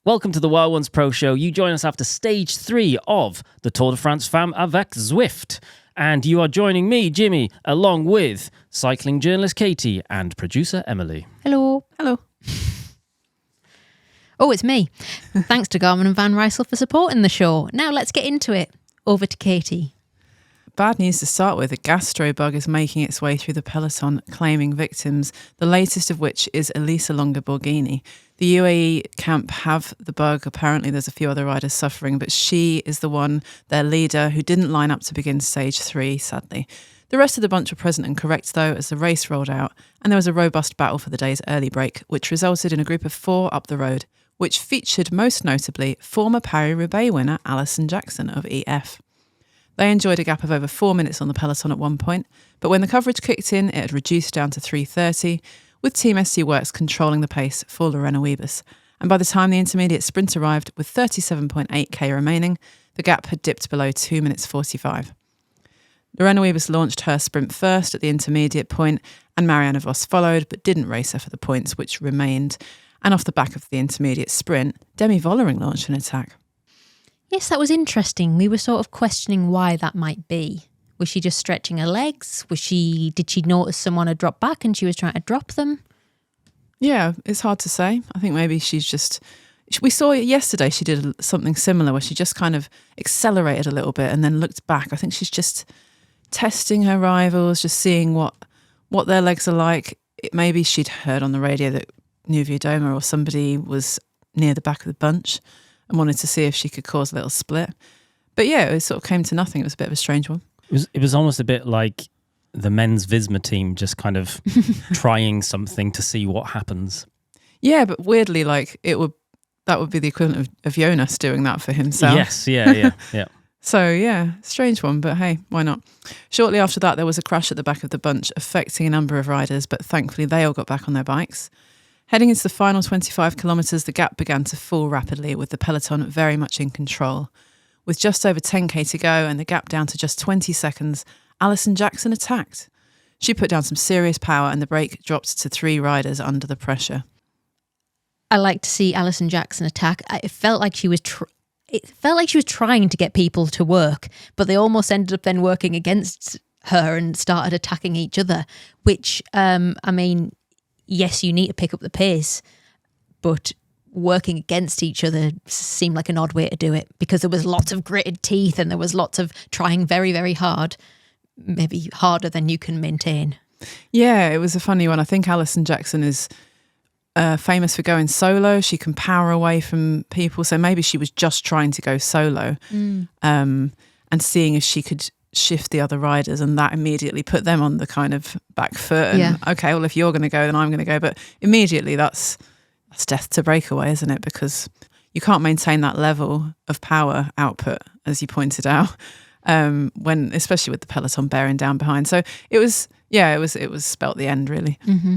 Welcome to the Wild Ones Pro Show. You join us after stage 3 of the Tour de France Femmes avec Zwift. And you are joining me, Jimmy, along with cycling journalist Katie and producer Emily. Hello. Hello. Oh, it's me. Thanks to Garmin and Van Rysel for supporting the show. Now let's get into it. Over to Katie. Bad news to start with. A gastro bug is making its way through the peloton, claiming victims, the latest of which is Elisa Longa-Borghini. The UAE camp have the bug. Apparently there's a few other riders suffering, but she is the one, their leader, who didn't line up to begin stage 3, sadly. The rest of the bunch were present and correct, though, as the race rolled out, and there was a robust battle for the day's early break, which resulted in a group of 4 up the road, which featured most notably former Paris-Roubaix winner Alison Jackson of EF. They enjoyed a gap of over 4 minutes on the peloton at one point, but when the coverage kicked in, it had reduced down to 3:30, with Team SC Works controlling the pace for Lorena Wiebes. And by the time the intermediate sprint arrived, with 37.8k remaining, the gap had dipped below 2 minutes 45. Lorena Wiebes launched her sprint first at the intermediate point, and Marianne Vos followed, but didn't race her for the points, which remained. And off the back of the intermediate sprint, Demi Vollering launched an attack. Yes, that was interesting. We were sort of questioning why that might be. Was she just stretching her legs? Did she notice someone had dropped back and she was trying to drop them? Yeah, it's hard to say. I think maybe we saw yesterday she did something similar where she just kind of accelerated a little bit and then looked back. I think she's just testing her rivals, just seeing what their legs are like. Maybe she'd heard on the radio that Nuvia Doma or somebody was near the back of the bunch and wanted to see if she could cause a little split. But yeah, it sort of came to nothing. It was a bit of a strange one. It was almost a bit like the men's Visma team just kind of trying something to see what happens. Yeah, but weirdly, like that would be the equivalent of Jonas doing that for himself. Yes, yeah. So yeah, strange one, but hey, why not? Shortly after that, there was a crash at the back of the bunch, affecting a number of riders, but thankfully they all got back on their bikes. Heading into the final 25 kilometres, the gap began to fall rapidly, with the peloton very much in control. With just over 10k to go and the gap down to just 20 seconds, Alison Jackson attacked. She put down some serious power and the break dropped to 3 riders under the pressure. I like to see Alison Jackson attack. It felt like she was trying to get people to work, but they almost ended up then working against her and started attacking each other, which, yes, you need to pick up the pace, but working against each other seemed like an odd way to do it because there was lots of gritted teeth and there was lots of trying very, very hard, maybe harder than you can maintain. Yeah, it was a funny one. I think Alison Jackson is famous for going solo. She can power away from people. So maybe she was just trying to go solo and seeing if she could shift the other riders, and that immediately put them on the kind of back foot. And, okay, well, if you're going to go, then I'm going to go. But immediately that's death to breakaway, isn't it? Because you can't maintain that level of power output, as you pointed out, especially with the peloton bearing down behind. So it was spelt the end, really. Mm-hmm.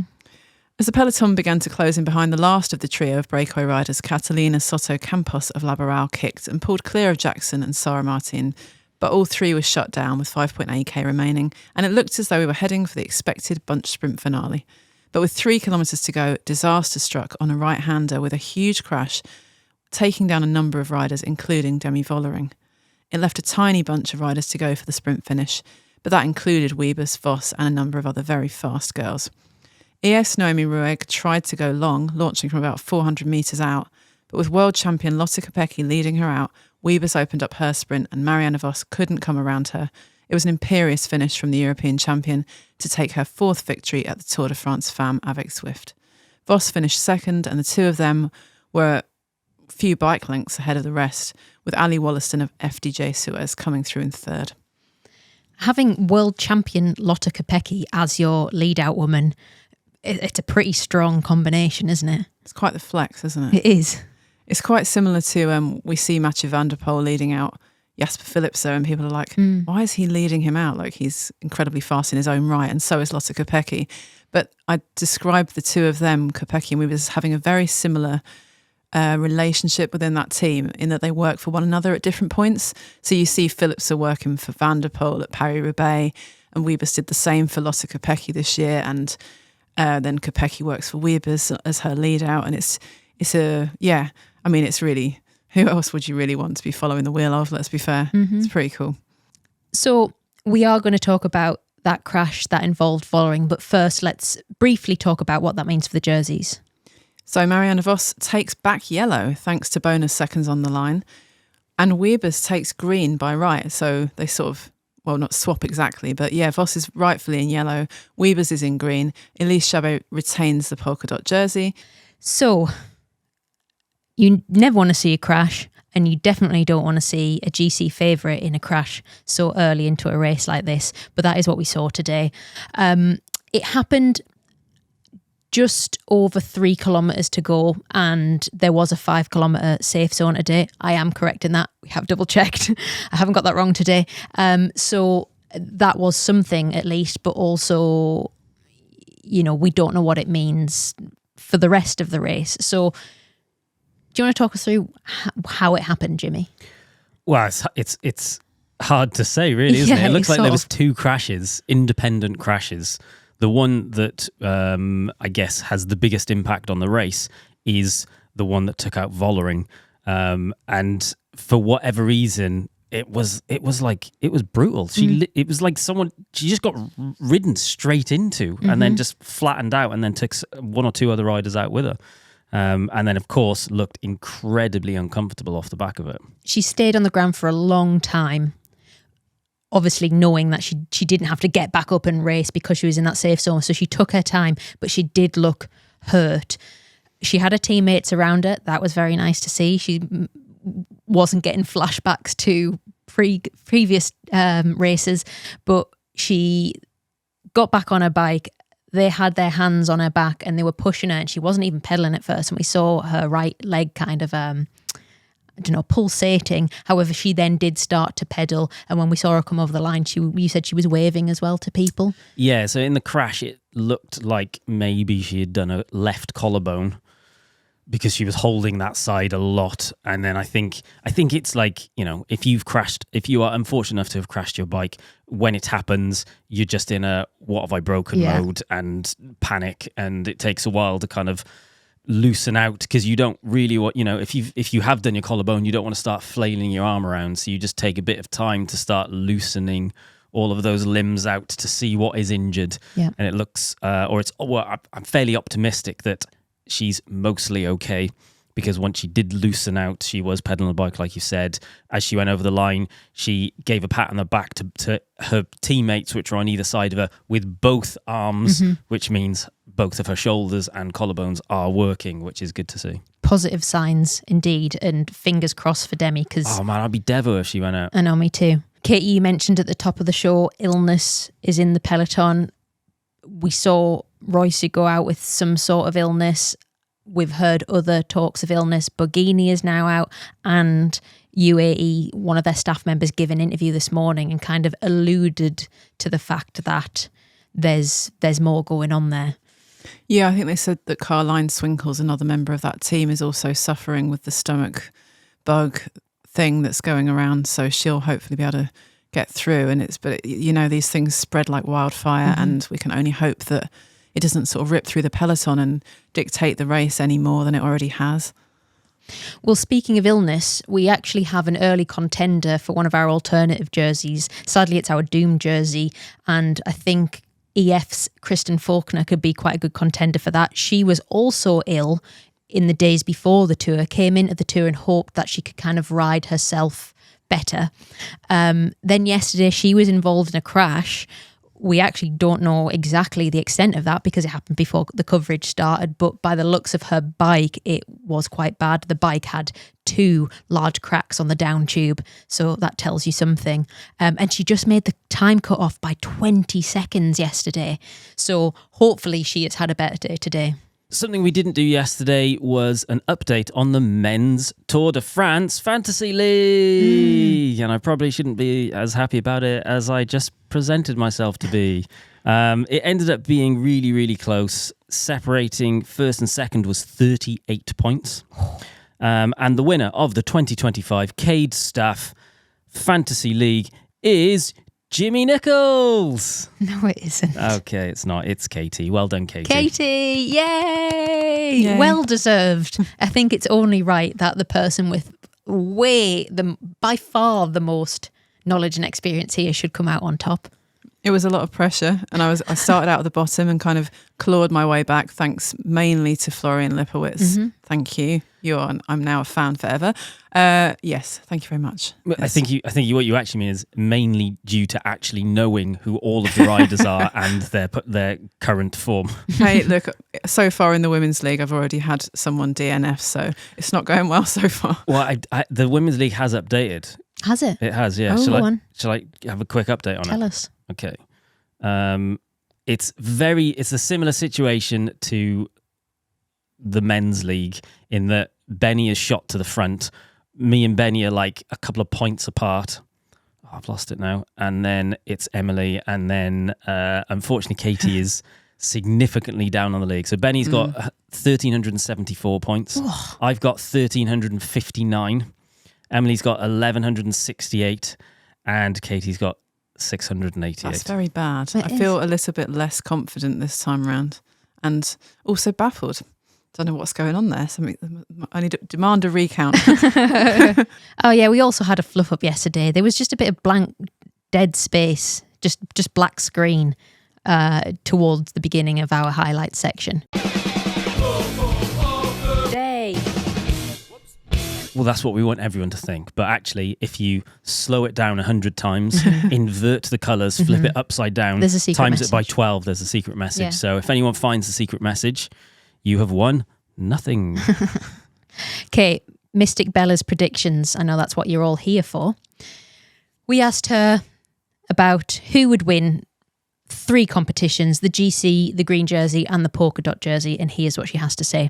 As the peloton began to close in behind, the last of the trio of breakaway riders, Catalina Soto Campos of Laboral, kicked and pulled clear of Jackson and Sarah Martin, but all 3 were shut down with 5.8k remaining, and it looked as though we were heading for the expected bunch sprint finale. But with 3 kilometres to go, disaster struck on a right-hander with a huge crash, taking down a number of riders, including Demi Vollering. It left a tiny bunch of riders to go for the sprint finish, but that included Wiebes, Vos and a number of other very fast girls. A.S.O Noemi Rueg tried to go long, launching from about 400 metres out, but with world champion Lotte Kopecky leading her out, Wiebes opened up her sprint and Marianne Vos couldn't come around her. It was an imperious finish from the European champion to take her 4th victory at the Tour de France Femmes avec Zwift. Vos finished second, and the 2 of them were a few bike lengths ahead of the rest, with Ali Wollaston of FDJ Suez coming through in 3rd. Having world champion Lotte Kopecky as your lead-out woman, it's a pretty strong combination, isn't it? It's quite the flex, isn't it? It is. It's quite similar to we see Mathieu van der Poel leading out Jasper Philipsen, and people are like, why is he leading him out? Like, he's incredibly fast in his own right, and so is Lotte Kopecky. But I described the 2 of them, Kopecky and Wiebes, as having a very similar relationship within that team, in that they work for one another at different points. So you see Philipsen working for Van der Poel at Paris-Roubaix, and Wiebes did the same for Lotte Kopecky this year, and then Kopecky works for Wiebes as her lead out, and it's it's really, who else would you really want to be following the wheel of? Let's be fair. It's pretty cool. So we are going to talk about that crash that involved Vollering, but first let's briefly talk about what that means for the jerseys. So Marianne Vos takes back yellow thanks to bonus seconds on the line, and Wiebes takes green by right. So they sort of, well, not swap exactly, but yeah, Vos is rightfully in yellow, Wiebes is in green. Elise Chabot retains the polka dot jersey. So you never want to see a crash, and you definitely don't want to see a GC favourite in a crash so early into a race like this. But that is what we saw today. It happened just over 3 kilometres to go, and there was a 5 kilometre safe zone today. I am correct in that. We have double checked. I haven't got that wrong today. So that was something at least, but also, we don't know what it means for the rest of the race. So do you want to talk us through how it happened, Jimmy? Well, it's hard to say, really, isn't it? It looks like there was 2 crashes, independent crashes. The one that I guess has the biggest impact on the race is the one that took out Vollering, and for whatever reason, it was brutal. It was like she just got ridden straight into, and then just flattened out, and then took 1 or 2 other riders out with her. And then, of course, looked incredibly uncomfortable off the back of it. She stayed on the ground for a long time, obviously knowing that she didn't have to get back up and race because she was in that safe zone. So she took her time, but she did look hurt. She had her teammates around her. That was very nice to see. She wasn't getting flashbacks to previous races, but she got back on her bike. They had their hands on her back and they were pushing her, and she wasn't even pedaling at first. And we saw her right leg kind of, pulsating. However, she then did start to pedal. And when we saw her come over the line, you said she was waving as well to people. Yeah, so in the crash, it looked like maybe she had done a left collarbone because she was holding that side a lot. And then I think it's like, if you are unfortunate enough to have crashed your bike, when it happens, you're just in a what have I broken mode and panic, and it takes a while to kind of loosen out because you don't really want, if you have done your collarbone, you don't want to start flailing your arm around, so you just take a bit of time to start loosening all of those limbs out to see what is injured. And it looks I'm fairly optimistic that she's mostly okay, because once she did loosen out, she was pedaling the bike, like you said. As she went over the line, she gave a pat on the back to her teammates, which were on either side of her, with both arms, which means both of her shoulders and collarbones are working, which is good to see. Positive signs indeed, and fingers crossed for Demi. Oh man, I'd be devo if she went out. I know, me too. Katie, you mentioned at the top of the show, illness is in the peloton. We saw Rysel go out with some sort of illness. We've heard other talks of illness. Borghini is now out, and UAE, one of their staff members, gave an interview this morning and kind of alluded to the fact that there's more going on there. Yeah, I think they said that Caroline Swinkles, another member of that team, is also suffering with the stomach bug thing that's going around. So she'll hopefully be able to get through. But these things spread like wildfire, and we can only hope that it doesn't sort of rip through the peloton and dictate the race any more than it already has. Well, speaking of illness, we actually have an early contender for one of our alternative jerseys. Sadly, it's our Doom jersey, and I think EF's Kristen Faulkner could be quite a good contender for that. She was also ill in the days before the tour, came into the tour and hoped that she could kind of ride herself better. Then yesterday she was involved in a crash. We actually don't know exactly the extent of that because it happened before the coverage started, but by the looks of her bike, it was quite bad. The bike had 2 large cracks on the down tube, so that tells you something. And she just made the time cut off by 20 seconds yesterday, so hopefully she has had a better day today. Something we didn't do yesterday was an update on the men's Tour de France Fantasy League. And I probably shouldn't be as happy about it as I just presented myself to be. It ended up being really, really close. Separating first and second was 38 points. And the winner of the 2025 CADE Staff Fantasy League is Jimmy Nichols. No, it isn't. Okay, it's not. It's Katie. Well done, Katie. Katie, yay! Yay. Well deserved. I think it's only right that the person with by far the most knowledge and experience here should come out on top. It was a lot of pressure, and I started out at the bottom and kind of clawed my way back, thanks mainly to Florian Lipowitz. Mm-hmm. Thank you. I'm now a fan forever. Yes, thank you very much. I Yes. think what you actually mean is mainly due to actually knowing who all of the riders are and their current form. Hey, look, so far in the Women's League, I've already had someone DNF, so it's not going well so far. Well, the Women's League has updated. Has it? It has, yeah. Oh, go on. Shall I have a quick update on Tell it? us. Okay. It's a similar situation to the men's league in that Benny is shot to the front. Me and Benny are like a couple of points apart. Oh, I've lost it now. And then it's Emily. And then unfortunately, Katie is significantly down on the league. So Benny's got 1,374 points. I've got 1,359. Emily's got 1,168. And Katie's got 688. That's very bad. It I feel a little bit less confident this time around, and also baffled. Don't know what's going on there. I need to demand a recount. Oh yeah, we also had a fluff up yesterday. There was just a bit of blank, dead space, just black screen towards the beginning of our highlight section. Day. Well, that's what we want everyone to think. But actually, if you slow it down 100 times, invert the colours, flip it upside down, There's a secret times it by message. 12, there's a secret message. Yeah. So if anyone finds the secret message, you have won nothing. Okay, Mystic Bella's predictions. I know that's what you're all here for. We asked her about who would win 3 competitions, the GC, the green jersey and the polka dot jersey, and here's what she has to say.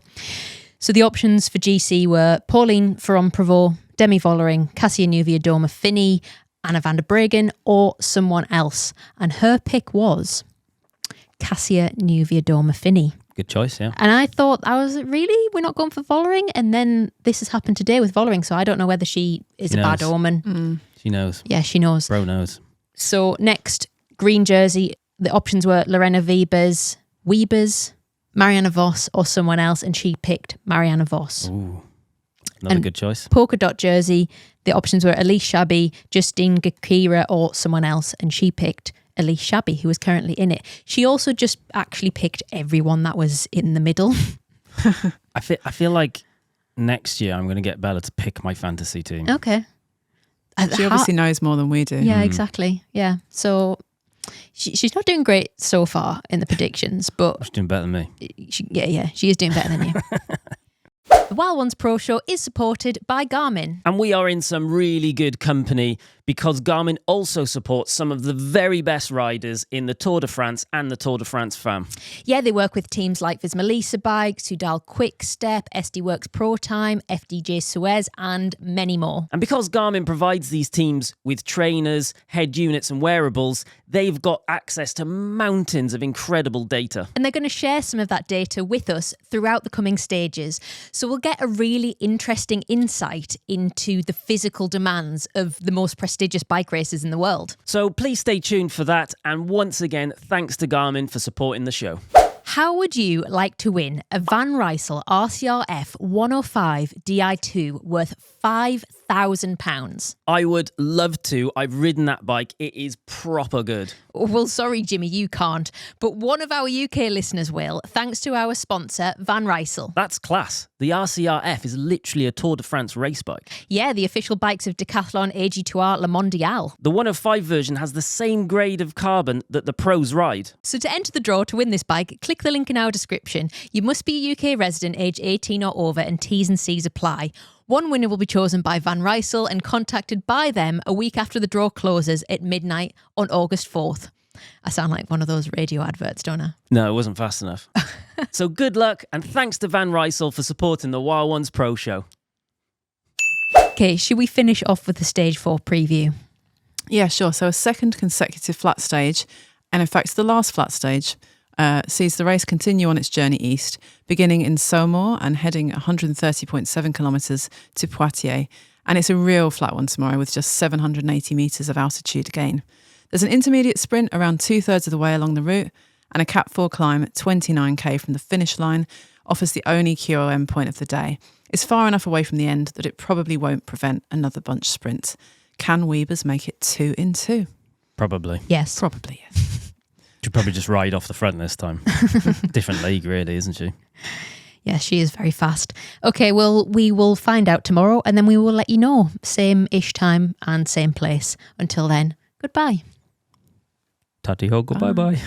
So the options for GC were Pauline Ferron-Prevot, Demi Vollering, Cassia Nuvia-Doma Finney, Anna van der Breggen, or someone else. And her pick was Cassia Nuvia-Doma Finney. Good choice, yeah. And I thought, really? We're not going for Vollering? And then this has happened today with Vollering, so I don't know whether she is She a bad knows. omen. She knows. Yeah, she knows. Bro knows. So next, green jersey. The options were Lorena Wiebers, Marianne Vos, or someone else, and she picked Marianne Vos. Ooh, another And good choice. Polka dot jersey. The options were Elise Shabby, Justine Gakira, or someone else, and she picked Elise Shabby, who was currently in it. She also just actually picked everyone that was in the middle. I feel like next year I'm going to get Bella to pick my fantasy team. Okay. She obviously knows more than we do. Yeah, exactly. Yeah. So she's not doing great so far in the predictions, but She's doing better than me. she is doing better than you. The Wild Ones Pro Show is supported by Garmin. And we are in some really good company because Garmin also supports some of the very best riders in the Tour de France and the Tour de France Fam. Yeah, they work with teams like Vismalisa Bikes, Sudal Quick Step, SD Works Pro Time, FDJ Suez, and many more. And because Garmin provides these teams with trainers, head units and wearables, they've got access to mountains of incredible data. And they're going to share some of that data with us throughout the coming stages. So we'll get a really interesting insight into the physical demands of the most prestigious bike races in the world. So please stay tuned for that. And once again, thanks to Garmin for supporting the show. How would you like to win a Van Rysel RCR-F 105 Di2 worth £5,000? I would love to. I've ridden that bike. It is proper good. Well, sorry, Jimmy, you can't. But one of our UK listeners will, thanks to our sponsor, Van Rysel. That's class. The RCR-F is literally a Tour de France race bike. Yeah, the official bikes of Decathlon, AG2R, Le Mondial. The 105 version has the same grade of carbon that the pros ride. So to enter the draw to win this bike, click the link in our description. You must be a UK resident aged 18 or over and T's and C's apply. One winner will be chosen by Van Rysel and contacted by them a week after the draw closes at midnight on August 4th. I sound like one of those radio adverts, don't I? No, it wasn't fast enough. So good luck and thanks to Van Rysel for supporting the Wild Ones Pro Show. Okay, should we finish off with the Stage 4 preview? Yeah, sure. So a second consecutive flat stage, and in fact the last flat stage, sees the race continue on its journey east, beginning in Saumur and heading 130.7 kilometres to Poitiers. And it's a real flat one tomorrow with just 780 metres of altitude gain. There's an intermediate sprint around 2/3 of the way along the route, and a Cat 4 climb at 29k from the finish line offers the only QOM point of the day. It's far enough away from the end that it probably won't prevent another bunch sprint. Can Weebers make it 2 in 2? Probably. Yes. Probably, yes. She'll probably just ride off the front this time. Different league, really, isn't she? Yeah, she is very fast. Okay, well, we will find out tomorrow and then we will let you know. Same-ish time and same place. Until then, goodbye. Tatty ho, goodbye bye.